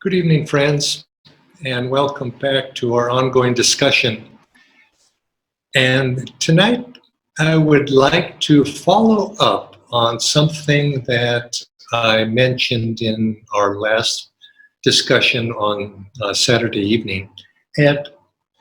Good evening, friends, and welcome back to our ongoing discussion. And tonight, I would like to follow up on something that I mentioned in our last discussion on Saturday evening. And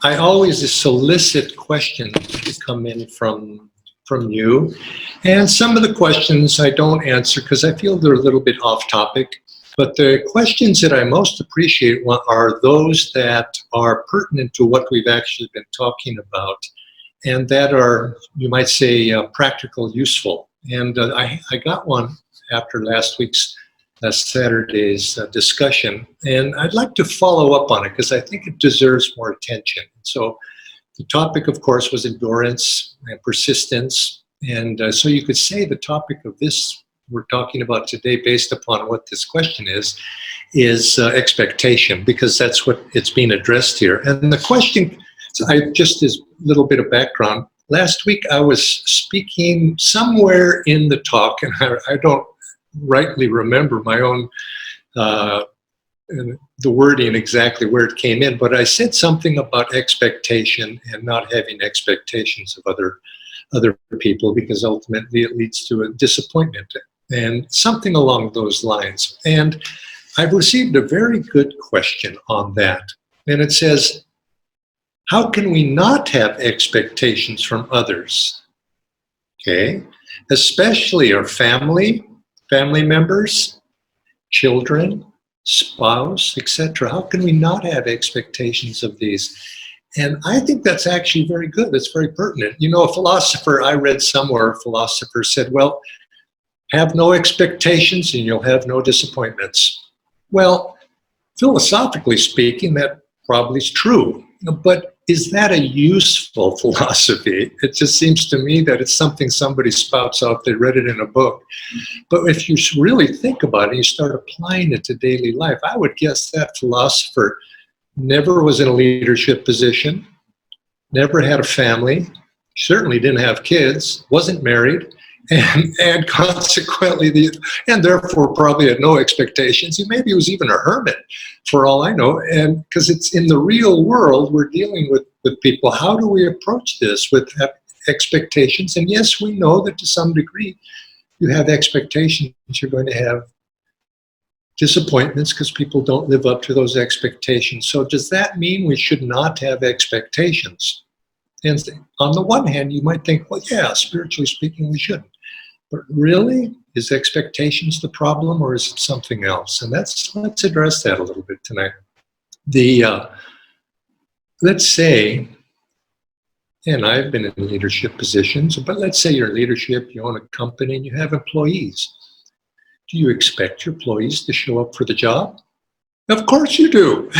I always solicit questions to come in from you. And some of the questions I don't answer because I feel they're a little bit off topic. But the questions that I most appreciate are those that are pertinent to what we've actually been talking about, and that are, you might say, practical, useful. And I got one after last week's Saturday's discussion, and I'd like to follow up on it because I think it deserves more attention. So the topic, of course, was endurance and persistence. And so you could say the topic of this we're talking about today, based upon what this question is expectation, because that's what it's being addressed here. And the question, just as a little bit of background, last week I was speaking somewhere in the talk, and I don't rightly remember my own, the wording exactly where it came in, but I said something about expectation and not having expectations of other people, because ultimately it leads to a disappointment. And something along those lines. And I've received a very good question on that. And it says, how can we not have expectations from others? Okay, especially our family members, children, spouse, etc. How can we not have expectations of these? And I think that's actually very good. It's very pertinent. You know, a philosopher, I read somewhere, a philosopher said, well, have no expectations and you'll have no disappointments. Well, philosophically speaking, that probably is true. But is that a useful philosophy? It just seems to me that it's something somebody spouts out, they read it in a book. But if you really think about it, you start applying it to daily life, I would guess that philosopher never was in a leadership position, never had a family, certainly didn't have kids, wasn't married, and consequently, and therefore probably had no expectations. Maybe he was even a hermit, for all I know. And because it's in the real world, we're dealing with people. How do we approach this with expectations? And yes, we know that to some degree, you have expectations. You're going to have disappointments because people don't live up to those expectations. So does that mean we should not have expectations? And on the one hand, you might think, well, yeah, spiritually speaking, we shouldn't. But really, is expectations the problem, or is it something else? And let's address that a little bit tonight. Let's say, and I've been in leadership positions, but let's say you're in leadership, you own a company, and you have employees. Do you expect your employees to show up for the job? Of course you do.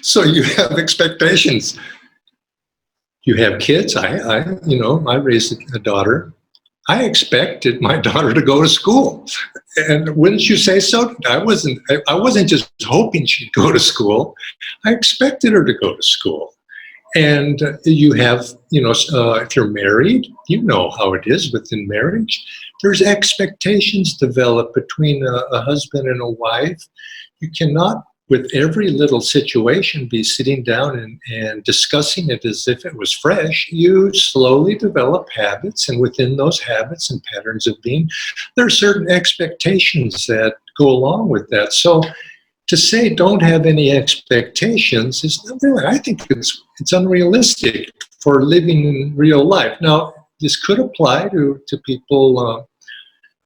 So you have expectations. You have kids. I raised a daughter. I expected my daughter to go to school, and wouldn't you say so? I wasn't just hoping she'd go to school. I expected her to go to school. And you have, if you're married, you know how it is within marriage. There's expectations develop between a husband and a wife. You cannot, with every little situation, be sitting down and discussing it as if it was fresh. You slowly develop habits, and within those habits and patterns of being, there are certain expectations that go along with that. So to say don't have any expectations is not really, I think it's unrealistic for living in real life. Now, this could apply to people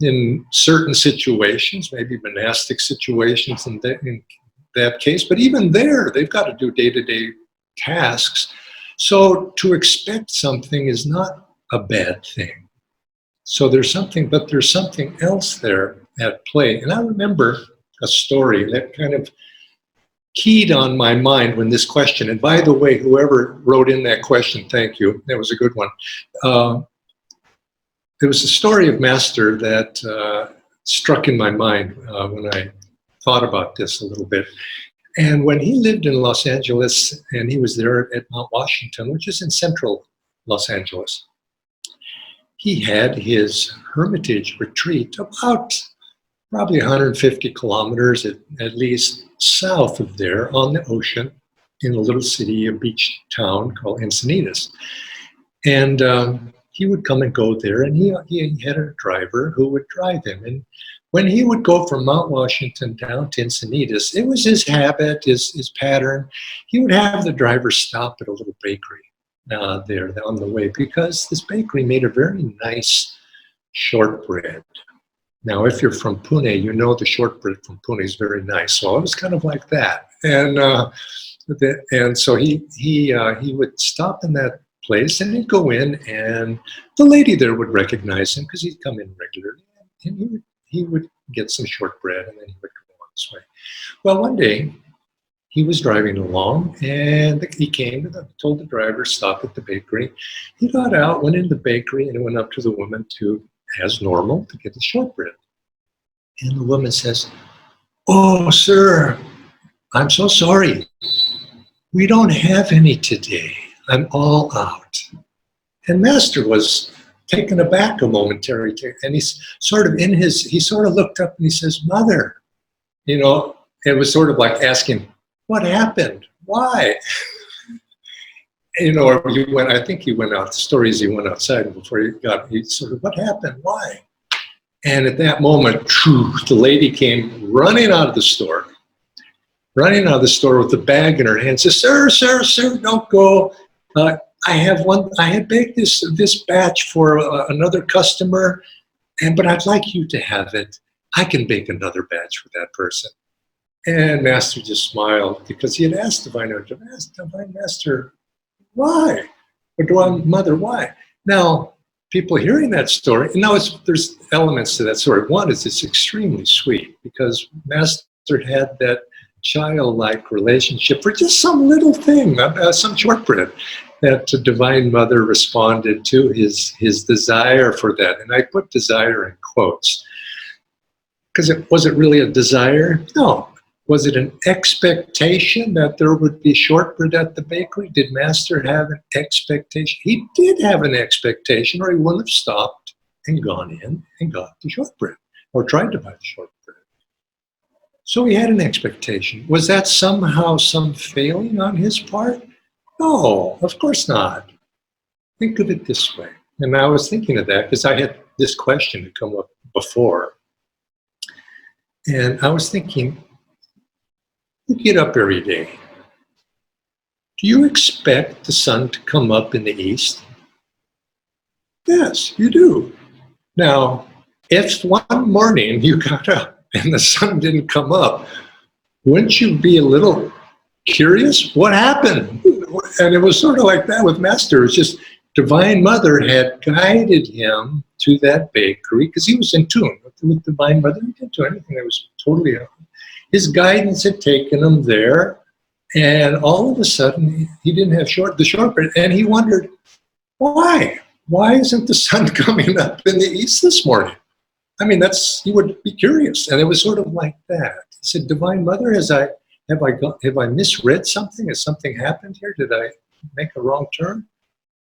in certain situations, maybe monastic situations in that case, but even there, they've got to do day-to-day tasks. So to expect something is not a bad thing. So there's something else there at play. And I remember a story that kind of keyed on my mind when this question, and by the way, whoever wrote in that question, thank you, that was a good one. There was a story of Master that struck in my mind when I thought about this a little bit. And when he lived in Los Angeles, and he was there at Mount Washington, which is in central Los Angeles, he had his hermitage retreat about probably 150 kilometers at least south of there on the ocean in a little city, a beach town called Encinitas. And he would come and go there, and he had a driver who would drive him. And when he would go from Mount Washington down to Encinitas, it was his habit, his pattern. He would have the driver stop at a little bakery there on the way, because this bakery made a very nice shortbread. Now, if you're from Pune, you know the shortbread from Pune is very nice. So it was kind of like that. And so he would stop in that place, and he'd go in, and the lady there would recognize him because he'd come in regularly, and he would get some shortbread, and then he would go on his way. Well, one day he was driving along, and he told the driver, stop at the bakery. He got out, went in the bakery, and went up to the woman as normal, to get the shortbread. And the woman says, "Oh, sir, I'm so sorry. We don't have any today. I'm all out." And Master was taken aback a momentary, and he's sort of he sort of looked up and he says, "Mother," it was sort of like asking, "What happened? Why?" Or I think he went out, the story is he went outside before he sort of, "What happened? Why?" And at that moment, the lady came running out of the store with the bag in her hand, says, sir, don't go. I had baked this batch for another customer, but I'd like you to have it. I can bake another batch for that person. And Master just smiled, because he had asked Divine Master, why? Or Divine Mother, why? Now, people hearing that story, and now there's elements to that story. One is it's extremely sweet, because Master had that childlike relationship for just some little thing, some shortbread, that the Divine Mother responded to his desire for that. And I put desire in quotes, because was it really a desire? No. Was it an expectation that there would be shortbread at the bakery? Did Master have an expectation? He did have an expectation, or he wouldn't have stopped and gone in and got the shortbread, or tried to buy the shortbread. So he had an expectation. Was that somehow some failing on his part? No, of course not. Think of it this way. And I was thinking of that because I had this question to come up before. And I was thinking, you get up every day. Do you expect the sun to come up in the east? Yes, you do. Now, if one morning you got up and the sun didn't come up, wouldn't you be a little curious? What happened? And it was sort of like that with Master. It was just Divine Mother had guided him to that bakery, because he was in tune with Divine Mother. He didn't do anything that was totally his guidance had taken him there, and all of a sudden he didn't have the shortbread, and he wondered, why? Why isn't the sun coming up in the east this morning? I mean, he would be curious, and it was sort of like that. He said, Divine Mother, have I misread something? Has something happened here? Did I make a wrong turn?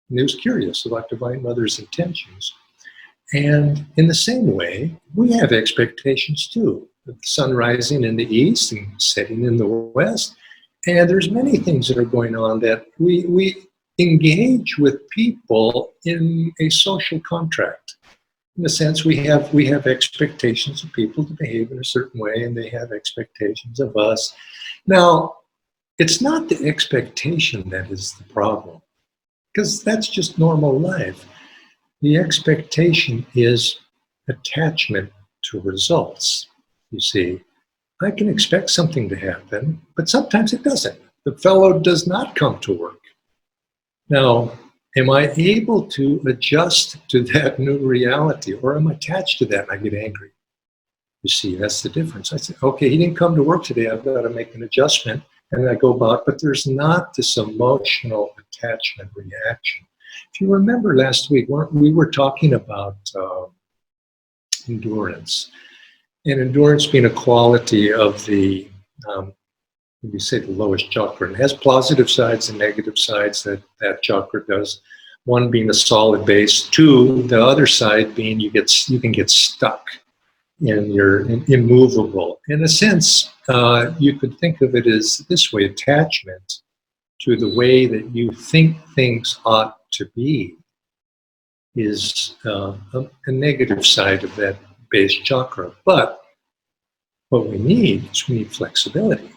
And he was curious about Divine Mother's intentions. And in the same way, we have expectations too. The sun rising in the east and setting in the west. And there's many things that are going on that we engage with people in a social contract. In the sense we have expectations of people to behave in a certain way, and they have expectations of us. Now, it's not the expectation that is the problem, because that's just normal life. The expectation is attachment to results. You see, I can expect something to happen, but sometimes it doesn't. The fellow does not come to work. Now, am I able to adjust to that new reality, or am I attached to that and I get angry? You see, that's the difference. I say, okay, he didn't come to work today. I've got to make an adjustment, and I go about, but there's not this emotional attachment reaction. If you remember last week, we were talking about endurance. And endurance being a quality of the, we say the lowest chakra. It has positive sides and negative sides that chakra does. One being a solid base. Two, the other side being you can get stuck and you're immovable. In a sense, you could think of it as this way: attachment to the way that you think things ought to be is a negative side of that base chakra. But what we need is we need flexibility.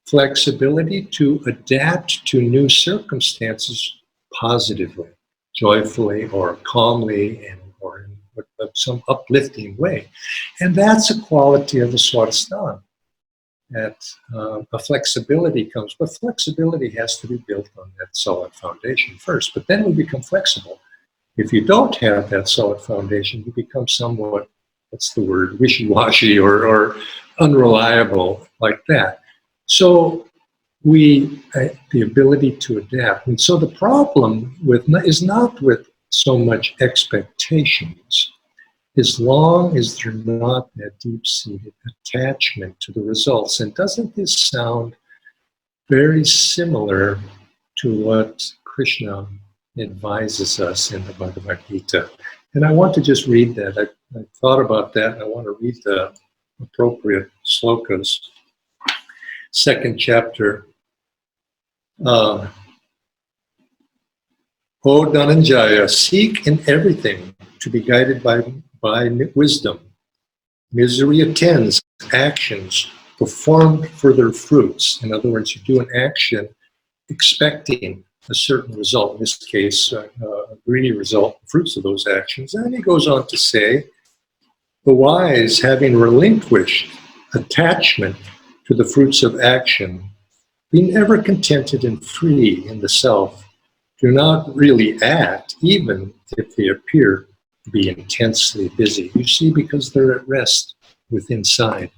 Flexibility to adapt to new circumstances positively, joyfully, or calmly, or in some uplifting way. And that's a quality of the Swadhisthana. That a flexibility comes, but flexibility has to be built on that solid foundation first. But then we become flexible. If you don't have that solid foundation, you become somewhat, what's the word, wishy-washy or unreliable like that. So the ability to adapt. And so the problem is not with so much expectations, as long as there's not that deep-seated attachment to the results. And doesn't this sound very similar to what Krishna advises us in the Bhagavad Gita? And I want to just read that. I thought about that, and I want to read the appropriate slokas. Second chapter. O Dhananjaya, seek in everything to be guided by wisdom. Misery attends actions performed for their fruits. In other words, you do an action expecting a certain result, in this case, a greedy result, the fruits of those actions. And he goes on to say, the wise, having relinquished attachment to the fruits of action, being ever contented and free in the self, do not really act, even if they appear to be intensely busy. You see, because they're at rest within inside,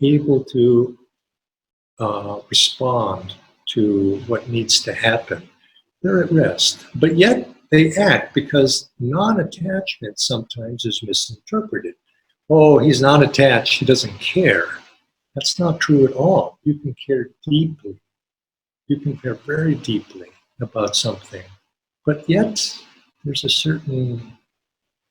able to respond to what needs to happen. They're at rest, but yet they act, because non-attachment sometimes is misinterpreted. Oh, he's not attached, he doesn't care. That's not true at all. You can care deeply. You can care very deeply about something, but yet there's a certain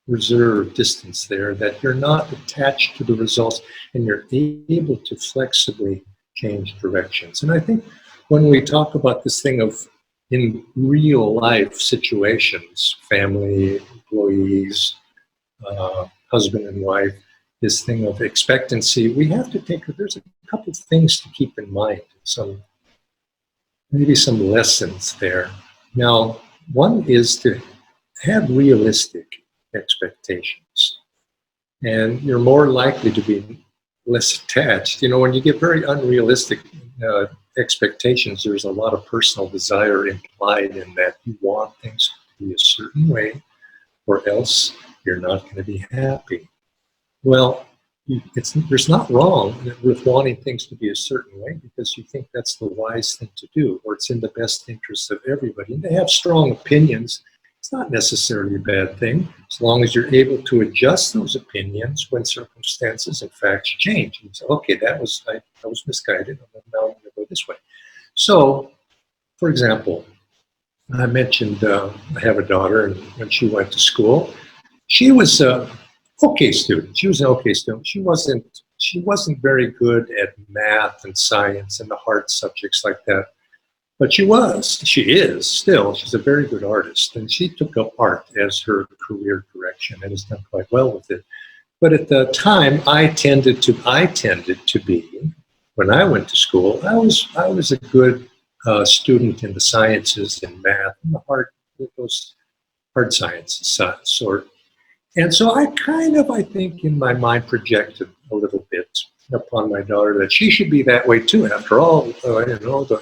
reserve distance there, that you're not attached to the results and you're able to flexibly change directions. And I think when we talk about this thing of in real life situations, family, employees, husband and wife, this thing of expectancy, we have to there's a couple of things to keep in mind, maybe some lessons there. Now, one is to have realistic expectations, and you're more likely to be less attached. You know, when you get very unrealistic expectations, there's a lot of personal desire implied in that. You want things to be a certain way, or else you're not going to be happy. Well, there's not wrong with wanting things to be a certain way, because you think that's the wise thing to do, or it's in the best interest of everybody. And to have strong opinions, it's not necessarily a bad thing, as long as you're able to adjust those opinions when circumstances and facts change. And say, okay, I was misguided, now I'm going to go this way. So, for example, I mentioned I have a daughter, and when she went to school, she was okay student. She was an okay student. She wasn't very good at math and science and the hard subjects like that. But she is still, she's a very good artist. And she took up art as her career direction and has done quite well with it. But at the time, I tended to be, when I went to school, I was a good student in the sciences and math and those hard sciences sort. And so I think in my mind projected a little bit upon my daughter that she should be that way too. After all, the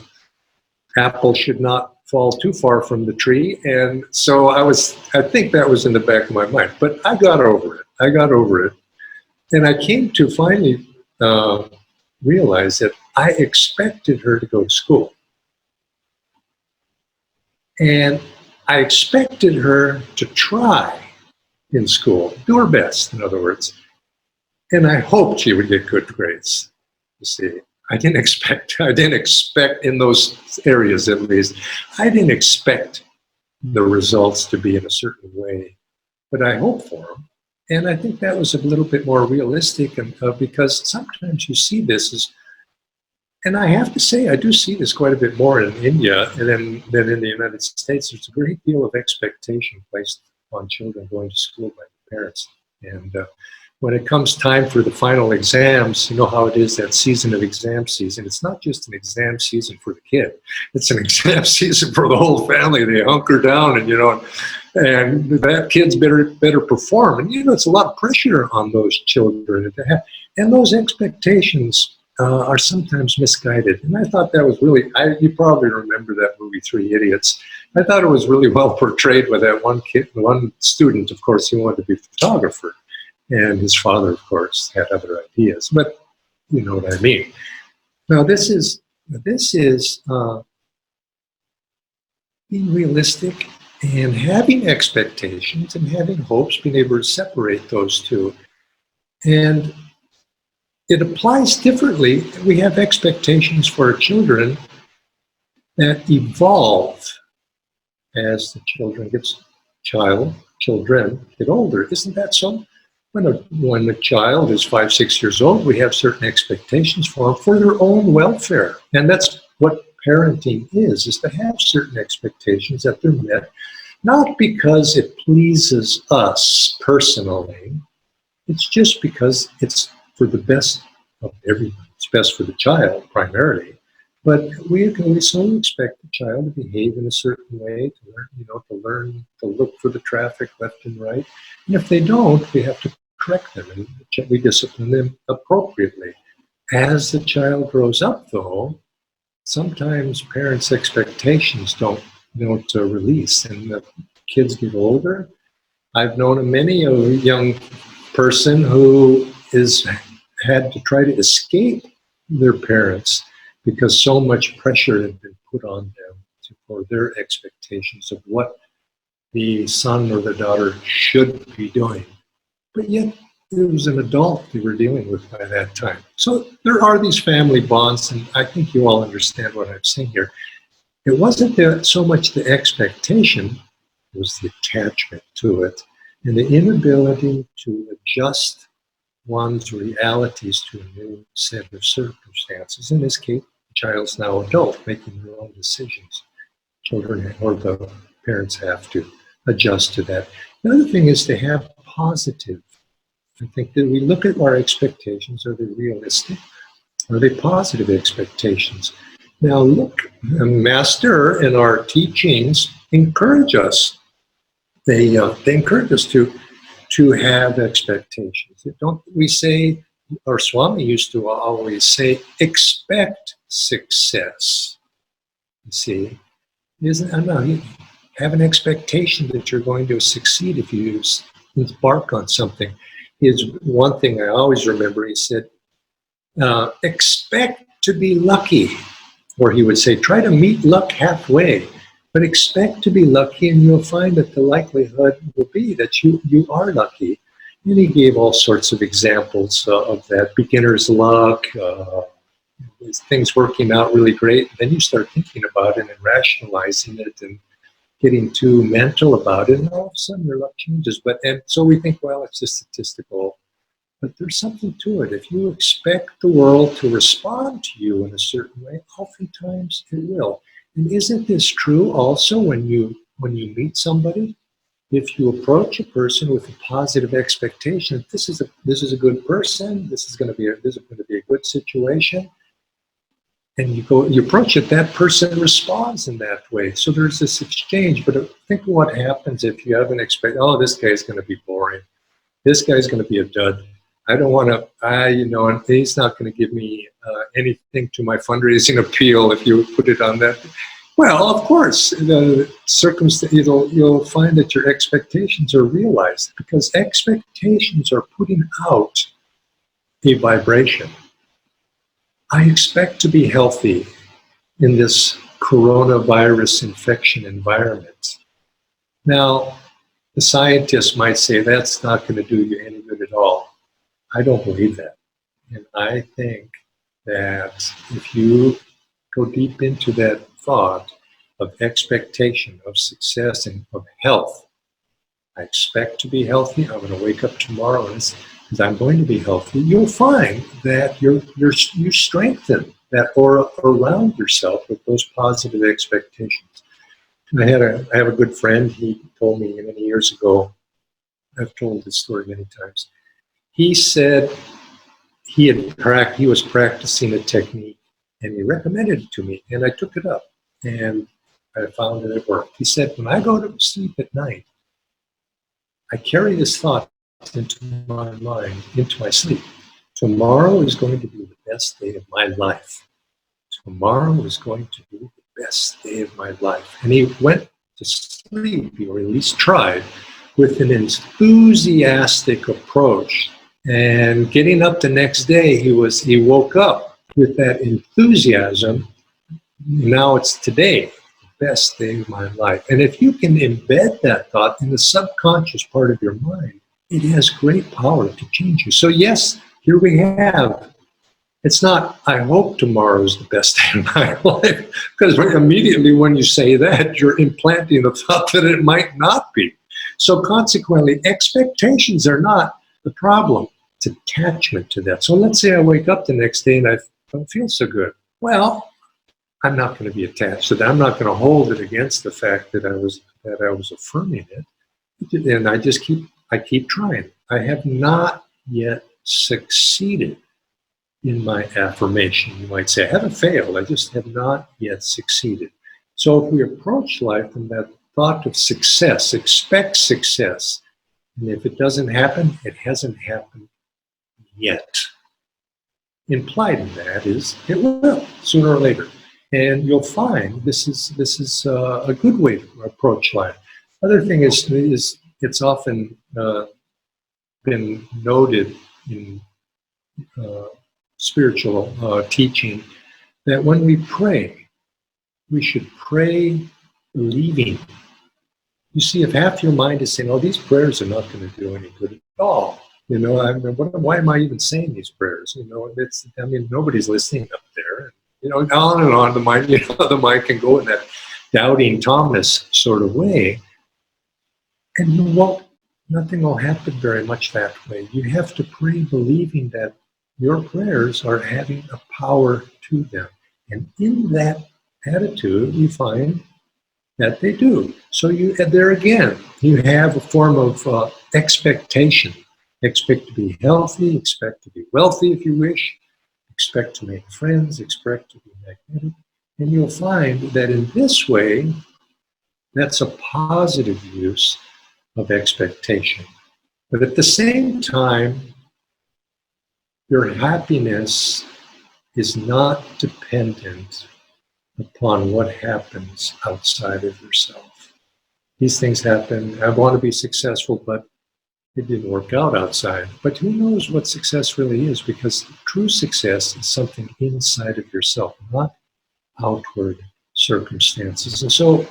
apple should not fall too far from the tree. And so I think that was in the back of my mind, but I got over it. And I came to finally realize that I expected her to go to school. And I expected her to try in school, do her best, in other words. And I hoped she would get good grades. You see, I didn't expect in those areas, at least, I didn't expect the results to be in a certain way, but I hoped for them. And I think that was a little bit more realistic, and because sometimes you see this as, and I have to say, I do see this quite a bit more in India than in the United States. There's a great deal of expectation placed on children going to school by their parents. And when it comes time for the final exams, you know how it is, that season of exam season. It's not just an exam season for the kid. It's an exam season for the whole family. They hunker down and, and that kid's better perform. And, it's a lot of pressure on those children to have. And those expectations are sometimes misguided. And I thought that was really, you probably remember that movie, Three Idiots. I thought it was really well portrayed with that one student. Of course, he wanted to be a photographer. And his father, of course, had other ideas. But you know what I mean. Now, this is being realistic and having expectations and having hopes, being able to separate those two. And it applies differently. We have expectations for our children that evolve as the children get older. Isn't that so? When a child is 5, 6 years old, we have certain expectations for them for their own welfare. And that's what parenting is to have certain expectations that they're met, not because it pleases us personally. It's just because it's for the best of everyone. It's best for the child primarily. But we so expect the child to behave in a certain way, to learn to look for the traffic left and right. And if they don't, we have to correct them and we discipline them appropriately. As the child grows up, though, sometimes parents' expectations don't release, and the kids get older. I've known many a young person who had to try to escape their parents because so much pressure had been put on them for their expectations of what the son or the daughter should be doing. But yet, it was an adult they were dealing with by that time. So there are these family bonds, and I think you all understand what I'm saying here. It wasn't so much the expectation, it was the attachment to it, and the inability to adjust one's realities to a new set of circumstances. In this case, the child's now adult, making their own decisions. Children or the parents have to adjust to that. The other thing is to have positive. I think that we look at our expectations. Are they realistic? Are they positive expectations? Now look, Master and our teachings encourage us. They encourage us to have expectations. Don't we say, or Swami used to always say, expect success. You see, have an expectation that you're going to succeed if you embark on something. Is one thing I always remember. He said, expect to be lucky. Or he would say, try to meet luck halfway, but expect to be lucky, and you'll find that the likelihood will be that you are lucky. And he gave all sorts of examples of that. Beginner's luck, things working out really great. And then you start thinking about it and rationalizing it and getting too mental about it, and all of a sudden your luck changes. And so we think, well, it's just statistical. But there's something to it. If you expect the world to respond to you in a certain way, oftentimes it will. And isn't this true also when you meet somebody? If you approach a person with a positive expectation, this is a good person, this is going to be a good situation, and you approach it, that person responds in that way. So there's this exchange. But think of what happens if you haven't expected, oh, this guy's going to be boring. This guy's going to be a dud. I don't want to, and he's not going to give me anything to my fundraising appeal if you put it on that. Well, of course, the circumstance, you'll find that your expectations are realized, because expectations are putting out a vibration. I expect to be healthy in this coronavirus infection environment. Now, the scientists might say that's not going to do you any good at all. I don't believe that. And I think that if you go deep into that thought of expectation, of success, and of health, I expect to be healthy. I'm going to wake up tomorrow and I'm going to be healthy. You'll find that you strengthen that aura around yourself with those positive expectations. And I have a good friend. He told me many years ago. I've told this story many times. He said he was practicing a technique, and he recommended it to me, and I took it up, and I found that it worked. He said, when I go to sleep at night, I carry this thought into my mind, into my sleep. Tomorrow is going to be the best day of my life. Tomorrow is going to be the best day of my life. And he went to sleep, or at least tried, with an enthusiastic approach. And getting up the next day, he woke up with that enthusiasm. Now it's today, the best day of my life. And if you can embed that thought in the subconscious part of your mind, it has great power to change you. So yes, here we have. It's not, I hope tomorrow is the best day of my life, because immediately when you say that, you're implanting the thought that it might not be. So consequently, expectations are not the problem. It's attachment to that. So let's say I wake up the next day and I don't feel so good. Well, I'm not going to be attached to that. I'm not going to hold it against the fact that I was affirming it. And I keep trying. I have not yet succeeded in my affirmation. You might say, I haven't failed. I just have not yet succeeded. So if we approach life from that thought of success, expect success. And if it doesn't happen, it hasn't happened yet. Implied in that is it will, sooner or later. And you'll find this is a good way to approach life. Other thing is it's often been noted in spiritual teaching that when we pray, we should pray believing. You see, if half your mind is saying, "Oh, these prayers are not going to do any good at all," why am I even saying these prayers? Nobody's listening up there. On and on the mind can go in that doubting Thomas sort of way, and nothing will happen very much that way. You have to pray believing that your prayers are having a power to them, and in that attitude, you find that they do. So there again, you have a form of expectation. Expect to be healthy, expect to be wealthy if you wish, expect to make friends, expect to be magnetic. And you'll find that in this way, that's a positive use of expectation. But at the same time, your happiness is not dependent upon what happens outside of yourself. These things happen. I want to be successful, but it didn't work out outside. But who knows what success really is? Because true success is something inside of yourself, not outward circumstances. And so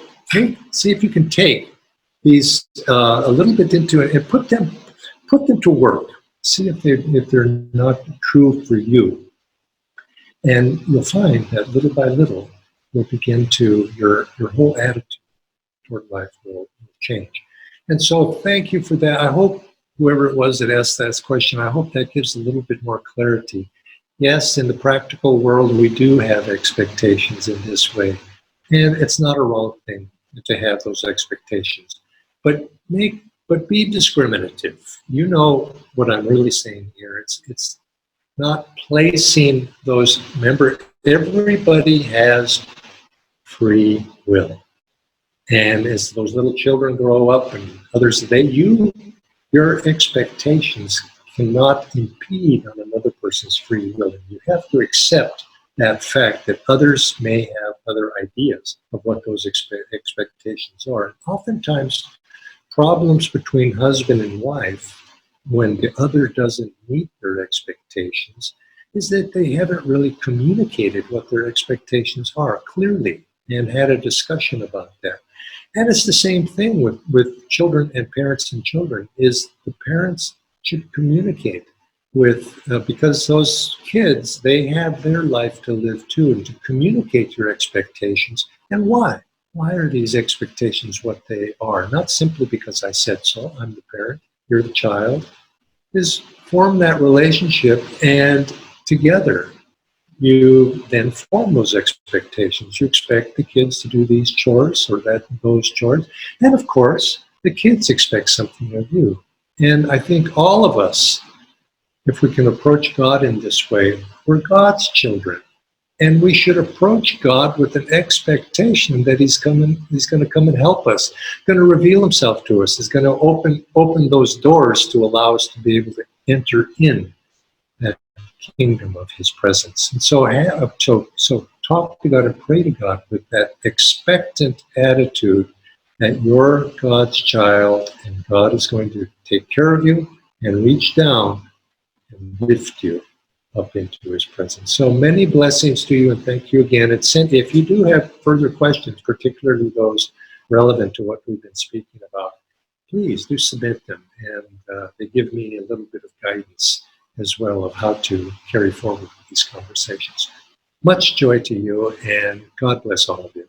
see if you can take these a little bit into it and put them to work. See if they're not true for you. And you'll find that little by little, will begin to, your whole attitude toward life will change. And so thank you for that. I hope whoever it was that asked that question, I hope that gives a little bit more clarity. Yes, in the practical world, we do have expectations in this way. And it's not a wrong thing to have those expectations. But be discriminative. You know what I'm really saying here. It's not placing those, remember, everybody has free will. And as those little children grow up and others, your expectations cannot impede on another person's free will. You have to accept that fact that others may have other ideas of what those expectations are. And oftentimes, problems between husband and wife, when the other doesn't meet their expectations, is that they haven't really communicated what their expectations are clearly and had a discussion about that. And it's the same thing with children and parents and children, is the parents should communicate with, because those kids, they have their life to live too, and to communicate your expectations and why. Why are these expectations what they are? Not simply because I said so. I'm the parent, you're the child. Is form that relationship, and together you then form those expectations. You expect the kids to do these chores or those chores. And of course, the kids expect something of you. And I think all of us, if we can approach God in this way, we're God's children. And we should approach God with an expectation that He's going to come and help us, going to reveal Himself to us, is going to open those doors to allow us to be able to enter in that kingdom of His presence. And so talk to God and pray to God with that expectant attitude that you're God's child and God is going to take care of you and reach down and lift you up into His presence. So many blessings to you, and thank you again. And if you do have further questions, particularly those relevant to what we've been speaking about, please do submit them, and they give me a little bit of guidance as well of how to carry forward with these conversations. Much joy to you, and God bless all of you.